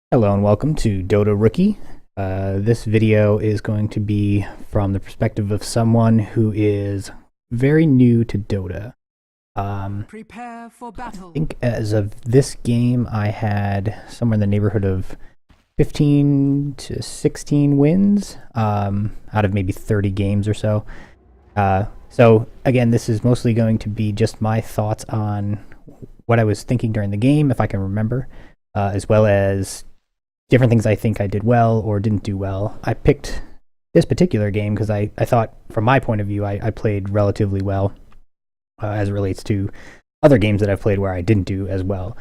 Hello and welcome to Dota Rookie. This video is going to be from the perspective of someone who is very new to Dota. Prepare for battle. I think as of this game, I had somewhere in the neighborhood of 15 to 16 wins out of maybe 30 games or so. So again, this is mostly going to be just my thoughts on what I was thinking during the game, if I can remember, as well as different things I think I did well or didn't do well. I picked this particular game because I thought, from my point of view, I played relatively well as it relates to other games that I've played where I didn't do as well.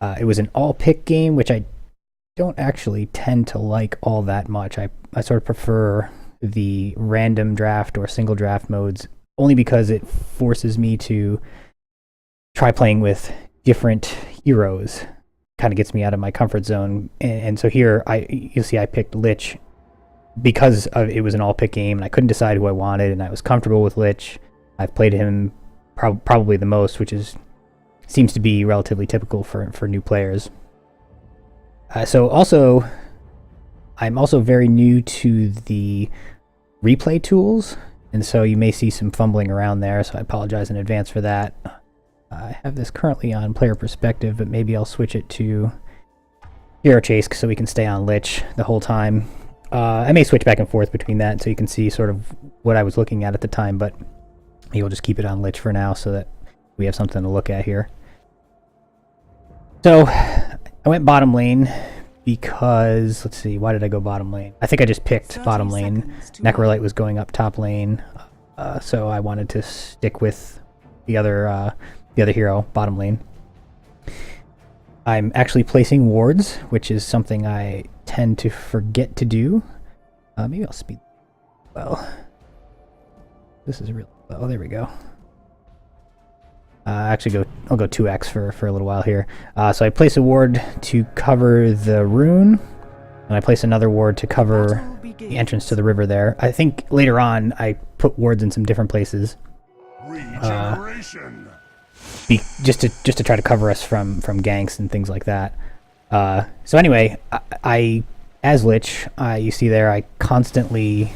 It was an all-pick game, which I don't actually tend to like all that much. I sort of prefer the random draft or single draft modes only because it forces me to try playing with different heroes. Kind of gets me out of my comfort zone, and so here you'll see I picked Lich because it was an all-pick game, and I couldn't decide who I wanted, and I was comfortable with Lich. I've played him probably the most, which seems to be relatively typical for new players. I'm also very new to the replay tools, and so you may see some fumbling around there, so I apologize in advance for that. I have this currently on player perspective, but maybe I'll switch it to hero chase so we can stay on Lich the whole time. I may switch back and forth between that so you can see sort of what I was looking at the time, but maybe we'll just keep it on Lich for now so that we have something to look at here. So I went bottom lane because, let's see, why did I go bottom lane? I think I just picked bottom lane. Necrolite was going up top lane, so I wanted to stick with the other hero, bottom lane. I'm actually placing wards, which is something I tend to forget to do. Maybe I'll speed. Well, this is really low. There we go. I'll go 2x for a little while here. So I place a ward to cover the rune, and I place another ward to cover the entrance to the river there. I think later on I put wards in some different places. Regeneration. Just to try to cover us from ganks and things like that. So anyway, I as Lich, you see there, I constantly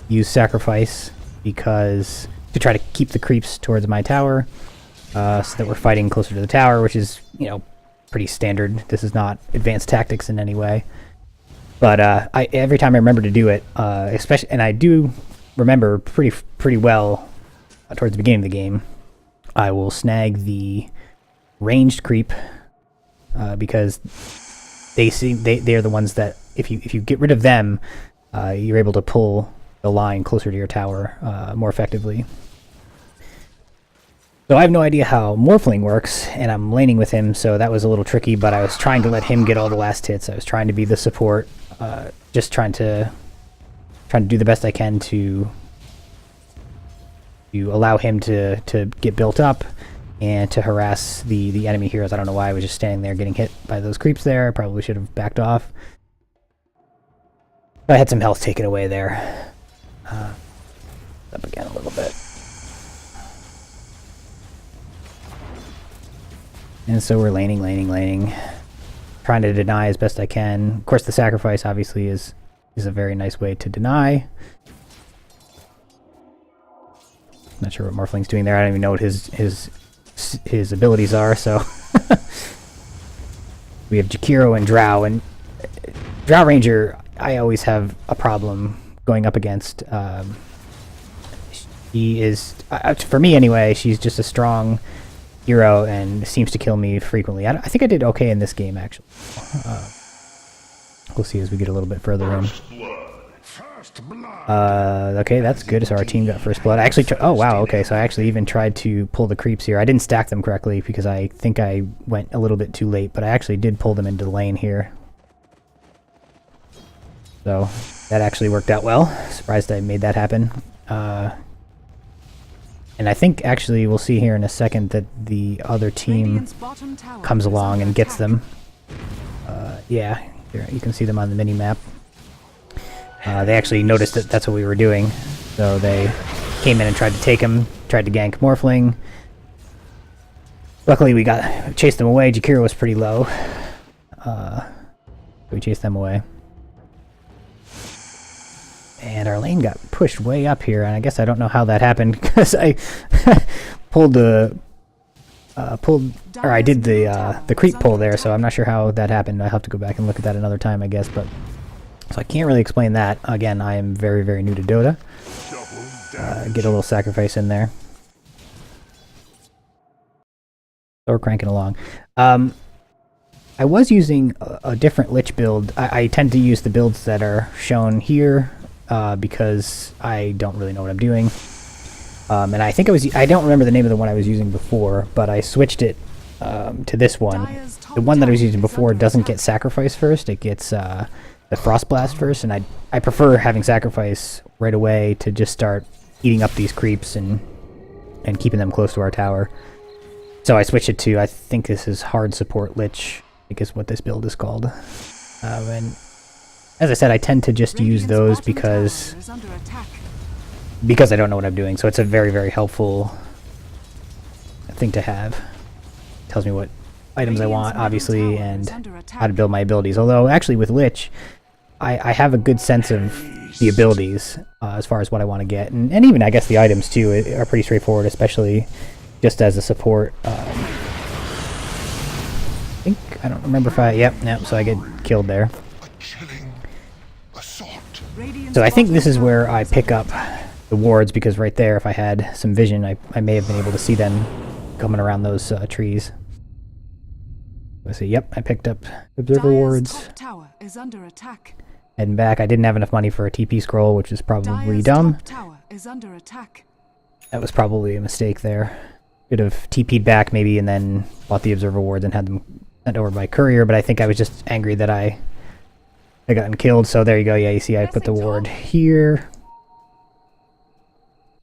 use sacrifice because to try to keep the creeps towards my tower, so that we're fighting closer to the tower, which is, you know, pretty standard. This is not advanced tactics in any way. But every time I remember to do it, especially, and I do remember pretty well towards the beginning of the game, I will snag the ranged creep because they're the ones that if you get rid of them, you're able to pull the line closer to your tower more effectively. So I have no idea how Morphling works, and I'm laning with him, so that was a little tricky, but I was trying to let him get all the last hits. I was trying to be the support, just trying to do the best I can to allow him to get built up and to harass the enemy heroes. I don't know why I was just standing there getting hit by those creeps there. I probably should have backed off. But I had some health taken away there. Up again a little bit. And so we're laning, trying to deny as best I can. Of course, the sacrifice obviously is a very nice way to deny. Not sure what Morphling's doing there. I don't even know what his abilities are, so we have Jakiro and Drow, and Drow Ranger I always have a problem going up against. She is, for me anyway, she's just a strong hero and seems to kill me frequently. I think I did okay in this game, actually. We'll see as we get a little bit further in. Okay, that's good. So our team got first blood. I actually oh wow, okay, so I actually even tried to pull the creeps here. I didn't stack them correctly because I think I went a little bit too late, but I actually did pull them into the lane here. So that actually worked out well. Surprised I made that happen. And I think actually we'll see here in a second that the other team comes along and gets them. Yeah, here, you can see them on the mini-map. They actually noticed that that's what we were doing, so they came in and tried to take him, tried to gank Morphling. Luckily we chased them away. Jakiro was pretty low. We chased them away. And our lane got pushed way up here, and I guess I don't know how that happened because I pulled the I did the creep pull there, so I'm not sure how that happened. I'll have to go back and look at that another time, I guess. But so I can't really explain that. Again, I am very, very new to Dota. Get a little sacrifice in there. So we're cranking along. I was using a different Lich build. I tend to use the builds that are shown here because I don't really know what I'm doing. And I think I don't remember the name of the one I was using before, but I switched it to this one. The one that I was using before doesn't get sacrifice first, it gets the Frost Blast first, and I prefer having sacrifice right away to just start eating up these creeps and keeping them close to our tower. So I switched it to, I think this is Hard Support Lich, I think is what this build is called. And as I said, I tend to just use those because I don't know what I'm doing, so it's a very, very helpful thing to have. It tells me what items I want, obviously, and how to build my abilities. Although, actually, with Lich, I have a good sense of the abilities as far as what I want to get. And even, I guess, the items, too, are pretty straightforward, especially just as a support. I don't remember if yep, so I get killed there. So I think this is where I pick up the wards, because right there, if I had some vision, I may have been able to see them coming around those trees. Let's see, yep, I picked up observer wards. Tower is under attack. Heading back, I didn't have enough money for a TP scroll, which is probably dumb. Tower is under attack. That was probably a mistake there. Could have TP'd back maybe and then bought the observer wards and had them sent over by courier, but I think I was just angry that I gotten killed. So there you go, yeah, you see I put the ward here.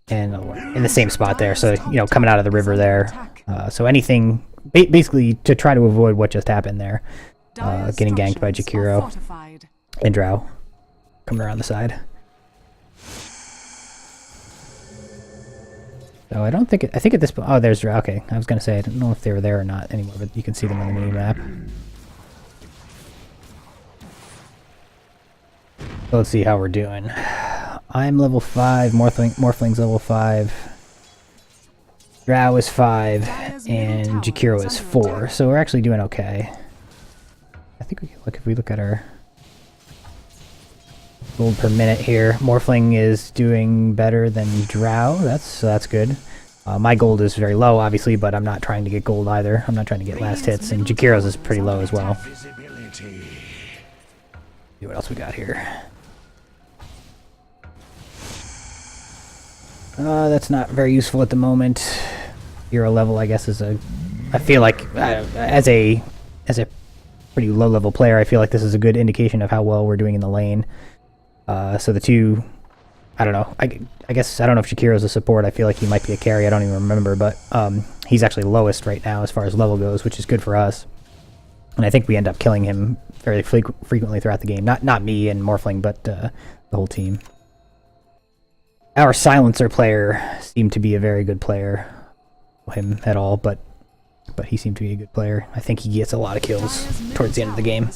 And in the same spot there, so, you know, coming out of the river there. So anything, basically to try to avoid what just happened there. Getting ganked by Jakiro and Drow coming around the side. So I don't think, I think at this point, oh, there's Drow, okay. I was going to say, I don't know if they were there or not anymore, but you can see them on the mini-map. So let's see how we're doing. I'm level 5, Morphling's level 5, Drow is 5, and Jakiro is 4, so we're actually doing okay. I think we can look, if we look at our gold per minute here, Morphling is doing better than Drow, that's good. My gold is very low, obviously, but I'm not trying to get gold either. I'm not trying to get last hits, and Jakiro's is pretty low as well. See what else we got here. That's not very useful at the moment. Hero level, I guess, is a... I feel like, as a pretty low-level player, I feel like this is a good indication of how well we're doing in the lane. So the two... I don't know. I guess, I don't know if Shakiro's a support. I feel like he might be a carry. I don't even remember, but he's actually lowest right now as far as level goes, which is good for us. And I think we end up killing him fairly frequently throughout the game. Not me and Morphling, but the whole team. Our silencer player seemed to be a very good player. Him at all, but he seemed to be a good player. I think he gets a lot of kills towards the end of the game.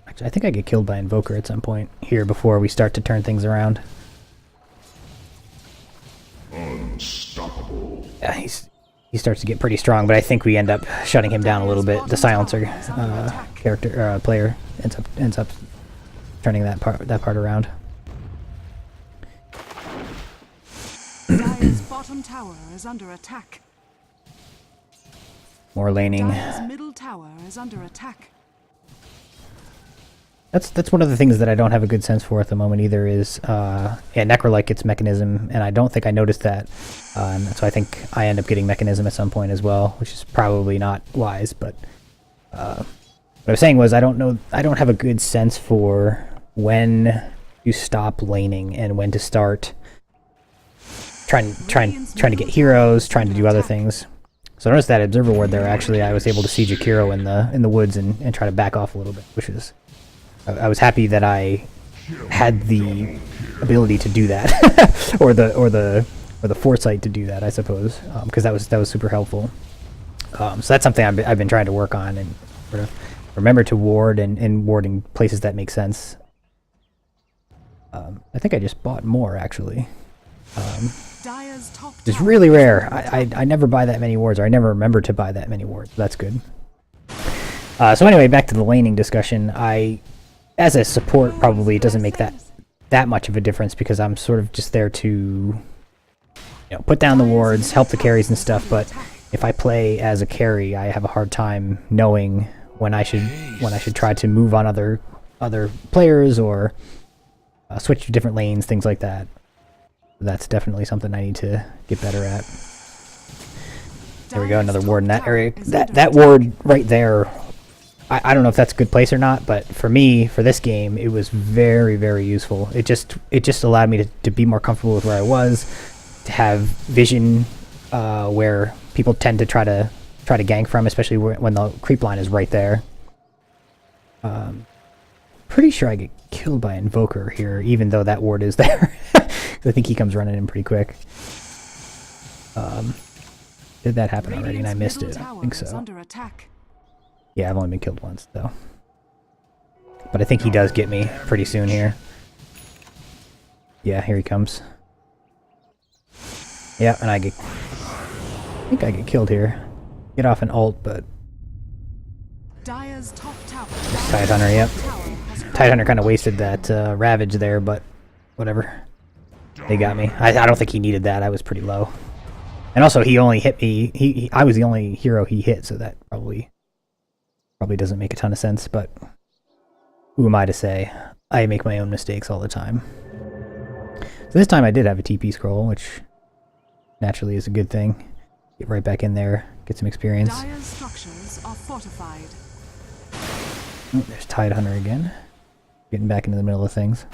Actually, I think I get killed by Invoker at some point here before we start to turn things around. Unstoppable. Yeah, he starts to get pretty strong, but I think we end up shutting him down a little bit. The silencer player ends up turning that part around. Dire's bottom tower is under attack. More laning. Dire's middle tower is under attack. That's one of the things that I don't have a good sense for at the moment either is, yeah, Necrolike gets Mechanism, and I don't think I noticed that. So I think I end up getting Mechanism at some point as well, which is probably not wise, but what I was saying was I don't have a good sense for when to stop laning and when to start trying to get heroes, trying to do other things. So notice that observer ward there, actually I was able to see Jakiro in the woods and try to back off a little bit, which is, I was happy that I had the ability to do that, or the foresight to do that, I suppose, because that was super helpful. So that's something I've been trying to work on and sort of remember to ward and ward in places that make sense. I think I just bought more, actually. Dire's top It's tower really is rare. under attack. I never buy that many wards, or I never remember to buy that many wards. That's good. So anyway, back to the laning discussion. As a support, probably it doesn't make that much of a difference because I'm sort of just there to, put down the wards, help the carries and stuff. But if I play as a carry, I have a hard time knowing when I should try to move on other players or switch to different lanes, things like that. That's definitely something I need to get better at. There we go, another ward in that area. That ward right there, I don't know if that's a good place or not, but for me, for this game, it was very, very useful. It just allowed me to be more comfortable with where I was, to have vision where people tend to try to gank from, especially when the creep line is right there. Pretty sure I get killed by Invoker here, even though that ward is there. I think he comes running in pretty quick. Did that happen already and I missed it? I think so. Yeah, I've only been killed once, though. But I think he does get me pretty soon here. Yeah, here he comes. Yeah, and I think I get killed here. Get off an ult, but... Dire's top tower. Tidehunter, yep. Tidehunter kind of wasted that Ravage there, but whatever. They got me. I don't think he needed that. I was pretty low. And also, he only hit me. I was the only hero he hit, so that probably doesn't make a ton of sense, but who am I to say? I make my own mistakes all the time. So this time I did have a TP scroll, which naturally is a good thing. Get right back in there, get some experience. Dire's structures are fortified. Oh, there's Tidehunter again. Getting back into the middle of things.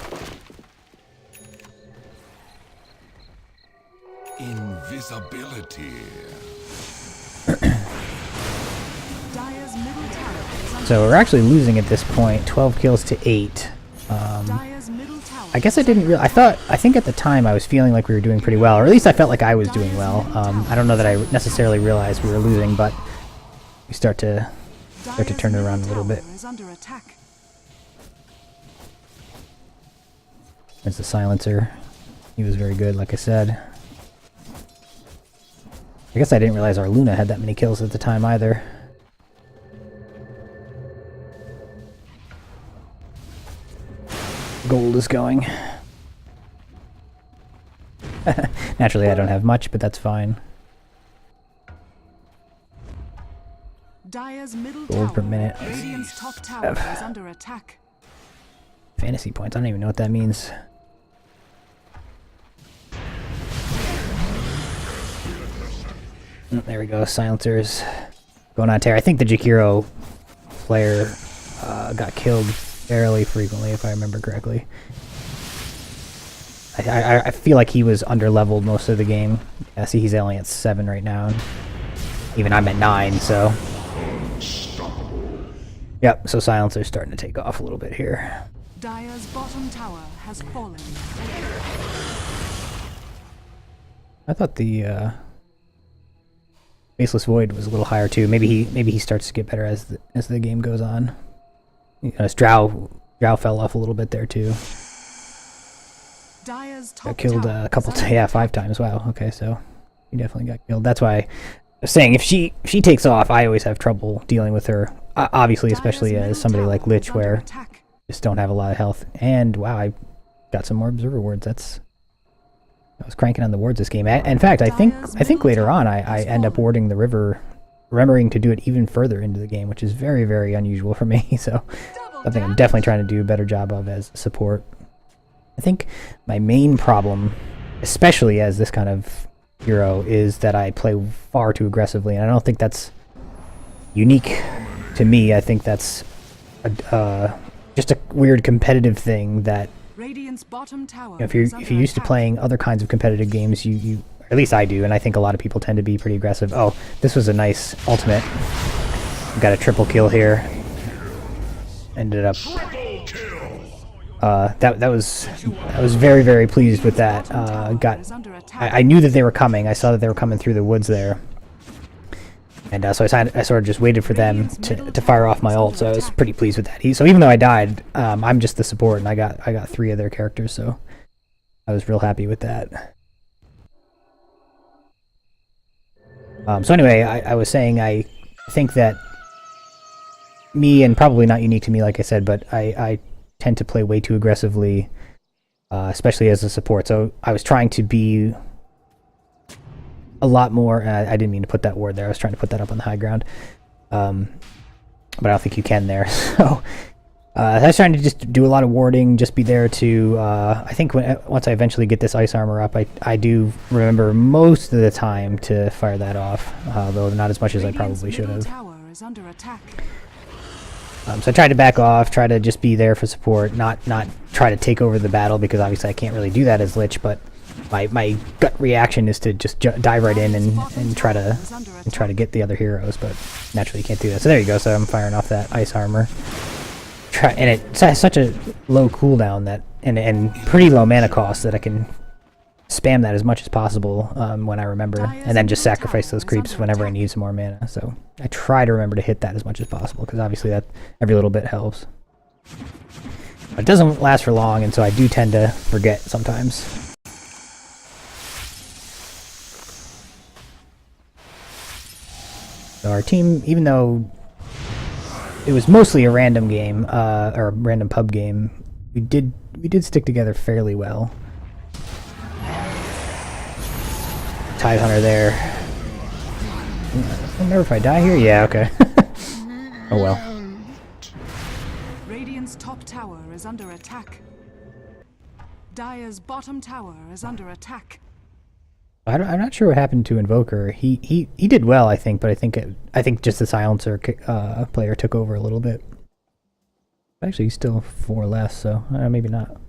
Invisibility. Dire's middle tower is under So we're actually losing at this point, 12 kills to 8. Dire's middle tower. I guess I didn't I think at the time I was feeling like we were doing pretty well, or at least I felt like I was doing well. I don't know that I necessarily realized we were losing, but we start to turn it around a little bit. Is under attack. There's the silencer. He was very good, like I said. I guess I didn't realize our Luna had that many kills at the time either. Gold is going. Naturally, I don't have much, but that's fine. Dire's middle Gold tower. per minute. Radiant's top tower is under attack. Fantasy points. I don't even know what that means. There we go. Silencers going on tear. I think the Jakiro player got killed fairly frequently, if I remember correctly. I feel like he was under-leveled most of the game. I see he's only at 7 right now. Even I'm at 9, so... Yep, so Silencer's starting to take off a little bit here. Dire's bottom tower has fallen. I thought the Faceless Void was a little higher too. Maybe he starts to get better as the game goes on. As Drow fell off a little bit there too. Dire's top Got killed tower a couple is under yeah, 5 times. Wow. Okay, so he definitely got killed. That's why I was saying if she takes off, I always have trouble dealing with her. Obviously, especially Dire's as middle somebody tower like Lich, is under where attack. just don't have a lot of health. And wow, I got some more observer wards. I was cranking on the wards this game. In fact, I think later on I end up warding the river, remembering to do it even further into the game, which is very, very unusual for me. So something I'm definitely trying to do a better job of as support. I think my main problem, especially as this kind of hero, is that I play far too aggressively, and I don't think that's unique to me. I think that's just a weird competitive thing that Radiant's bottom tower if you're is under used to attack. playing other kinds of competitive games, you or at least I do, and I think a lot of people tend to be pretty aggressive. Oh, this was a nice ultimate. Got a triple kill here. Ended up. I was very, very pleased with that. I knew that they were coming. I saw that they were coming through the woods there, And so I sort of just waited for them to fire off my ult, so I was pretty pleased with that. So even though I died, I'm just the support, and I got 3 of their characters, so I was real happy with that. So anyway, I was saying I think that me, and probably not unique to me, like I said, but I tend to play way too aggressively, especially as a support. So I was trying to be a lot more. I didn't mean to put that word there. I was trying to put that up on the high ground, but I don't think you can there. So I was trying to just do a lot of warding, just be there to. I think once I eventually get this ice armor up, I do remember most of the time to fire that off, though not as much as I probably should have. So I tried to back off, try to just be there for support, not try to take over the battle, because obviously I can't really do that as Lich, but my gut reaction is to just dive right in and try to get the other heroes, but naturally you can't do that. So there you go. So I'm firing off that ice armor. And it has such a low cooldown that and pretty low mana cost that I can spam that as much as possible when I remember, and then just sacrifice those creeps whenever I need some more mana. So I try to remember to hit that as much as possible, because obviously that every little bit helps. But it doesn't last for long, and so I do tend to forget sometimes. So our team, even though it was mostly a random game, or a random pub game, we did stick together fairly well. Tidehunter there. I don't remember if I die here. Yeah, okay. Oh well. Radiant's top tower is under attack. Dire's bottom tower is under attack. I'm not sure what happened to Invoker. He did well, I think, but I think just the silencer player took over a little bit. Actually, he's still 4 less, so maybe not.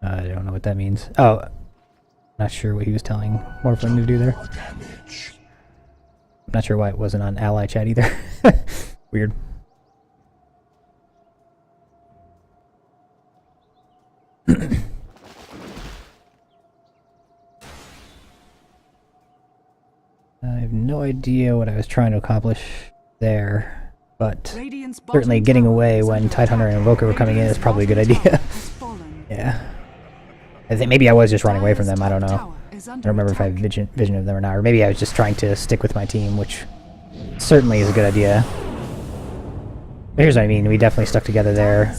I don't know what that means. Oh, not sure what he was telling Morphling to do there. I'm not sure why it wasn't on ally chat either. Weird. I have no idea what I was trying to accomplish there, but certainly getting away when Tidehunter and Invoker were coming in is probably a good idea. Yeah. I think maybe I was just running away from them, I don't know. I don't remember if I have vision of them or not, or maybe I was just trying to stick with my team, which certainly is a good idea. But here's what I mean, we definitely stuck together there.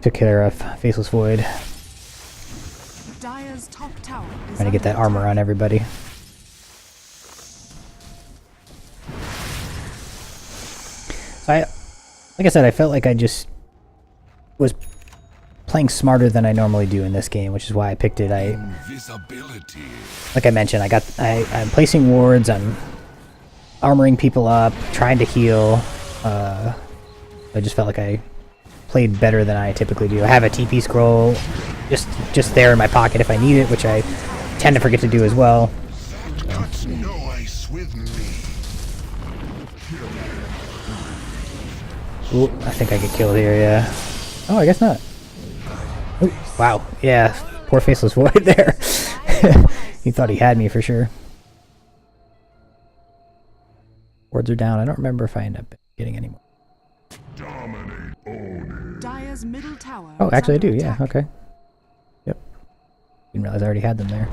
Took care of Faceless Void. Trying to get that armor on everybody. So like I said, I felt like I just was playing smarter than I normally do in this game, which is why I picked it. Like I mentioned, I'm placing wards, I'm armoring people up, trying to heal. I just felt like I played better than I typically do. I have a TP scroll just there in my pocket if I need it, which I tend to forget to do as well. Ooh, I think I get killed here, yeah. Oh, I guess not. Ooh, wow, yeah, poor Faceless Void there. He thought he had me for sure. Wards are down. I don't remember if I end up getting any more. Dire's middle tower. Oh, actually I do, yeah, okay. Yep. Didn't realize I already had them there.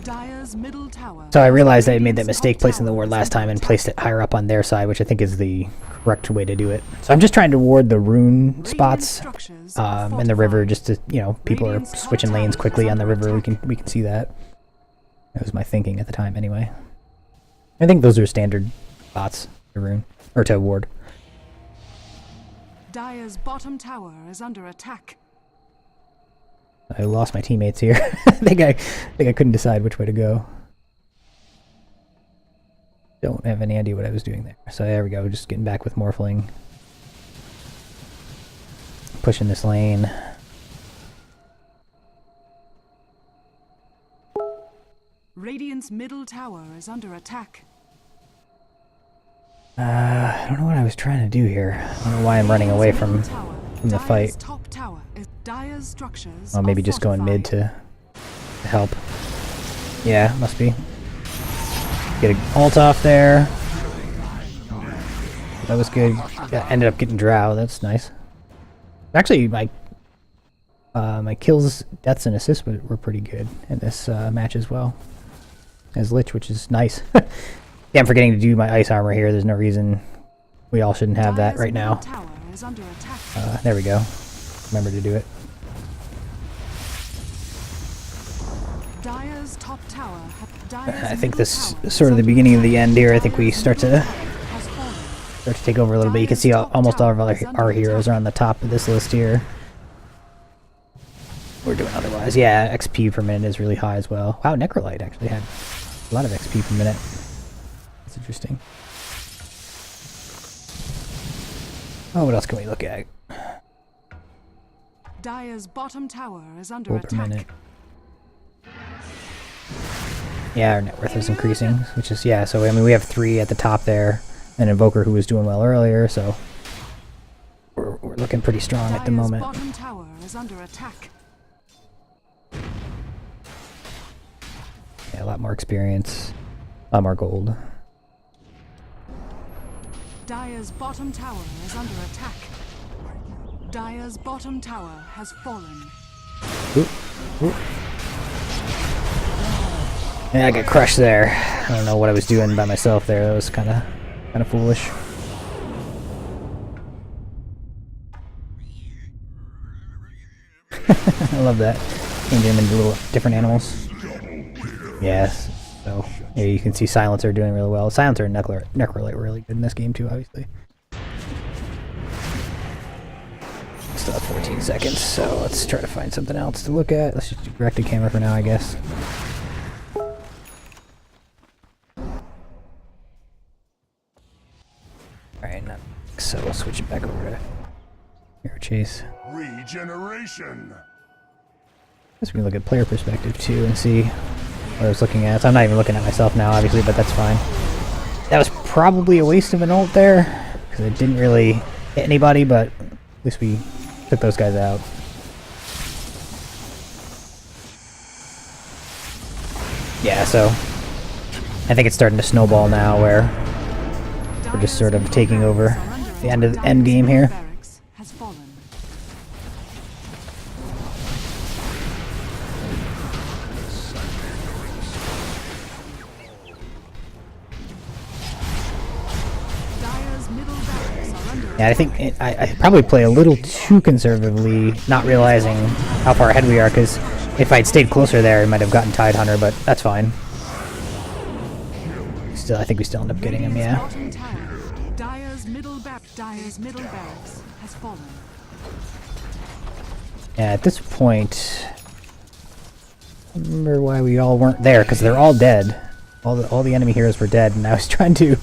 Dire's middle tower. So I realized I made that mistake placing the ward last time and placed it higher up on their side, which I think is the correct way to do it. So I'm just trying to ward the rune spots in the river, just to, you know, people are switching lanes quickly on the river. We can see that. That was my thinking at the time anyway. I think those are standard spots to rune, or to ward. Dire's bottom tower is under attack. I lost my teammates here. I think I couldn't decide which way to go. Don't have any idea what I was doing there. So there we go, just getting back with Morphling. Pushing this lane. Radiant's middle tower is under attack. I don't know what I was trying to do here. I don't know why I'm running away from the fight. Top tower is Dire's structures. Well, maybe just going mid to help. Yeah, must be. Get an ult off there. That was good. Yeah, ended up getting drow. That's nice. Actually, my kills, deaths, and assists were pretty good in this match as well. As Lich, which is nice. Yeah, I'm forgetting to do my ice armor here. There's no reason we all shouldn't have that right now. There we go. Remember to do it. I think this is sort of the beginning of the end here. I think we start to take over a little bit. You can see almost all of our heroes are on the top of this list here. We're doing otherwise. Yeah, XP per minute is really high as well. Wow, Necrolite actually had a lot of XP per minute. That's interesting. Oh, what else can we look at? Dire's bottom tower is under attack. Per minute. Yeah, our net worth is increasing, which is, yeah, so I mean we have 3 at the top there, an Invoker who was doing well earlier, so we're looking pretty strong at the moment. Bottom tower is under attack. Yeah, a lot more experience, a lot more gold. Dire's bottom tower is under attack. Dire's bottom tower has fallen. Ooh. Ooh. Yeah, I got crushed there. I don't know what I was doing by myself there. That was kind of foolish. I love that. Changing them into little different animals. Yes. So yeah, you can see Silencer doing really well. Silencer and Necrolite were really good in this game too, obviously. Still have 14 seconds, so let's try to find something else to look at. Let's just do directed camera for now, I guess. Alright, so we'll switch it back over to Hero Chase. Regeneration. I guess we can look at player perspective too and see what I was looking at. So I'm not even looking at myself now, obviously, but that's fine. That was probably a waste of an ult there, because it didn't really hit anybody, but at least we took those guys out. Yeah, so I think it's starting to snowball now where we're just sort of taking over the end game here. Yeah, I think I probably play a little too conservatively, not realizing how far ahead we are, because if I'd stayed closer there, I might have gotten Tidehunter, but that's fine. Still, I think we still end up getting him, yeah. Dire's middle barracks has fallen. Yeah, at this point, I remember why we all weren't there, because they're all dead. All the enemy heroes were dead, and I was trying to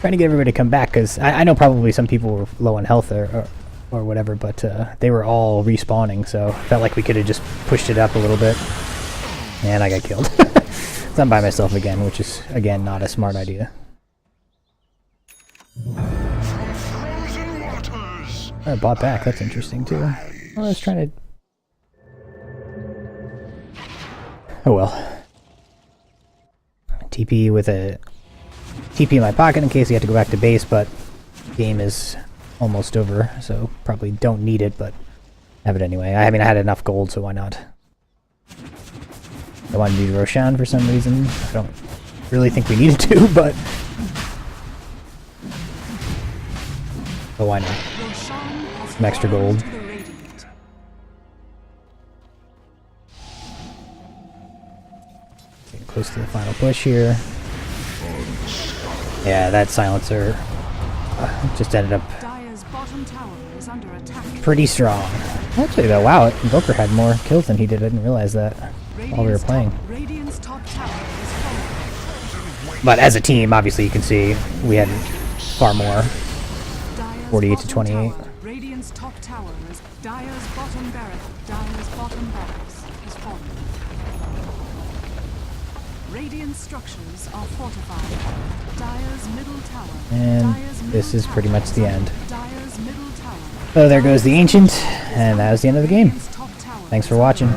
get everybody to come back, because I know probably some people were low on health or whatever, but they were all respawning, so felt like we could have just pushed it up a little bit. And I got killed. So I'm by myself again, which is, again, not a smart idea. I bought back, that's interesting too. I was trying to... Oh well. TP with a TP in my pocket in case you have to go back to base, but game is almost over, so probably don't need it, but have it anyway. I mean, I had enough gold, so why not? I wanted to do Roshan for some reason. I don't really think we needed to, but why not? Some extra gold. Getting close to the final push here. Yeah, that Silencer just ended up pretty strong. Actually though, wow, Invoker had more kills than he did. I didn't realize that while we were playing. But as a team, obviously you can see we had far more. 48 to 28. Radiant's top tower is Dire's bottom barracks. Dire's bottom barracks is fallen. Radiant structures are fortified. Dire's middle tower. And this is pretty much the end. Dire's middle tower. So there goes the Ancient, and that was the end of the game. Thanks for watching.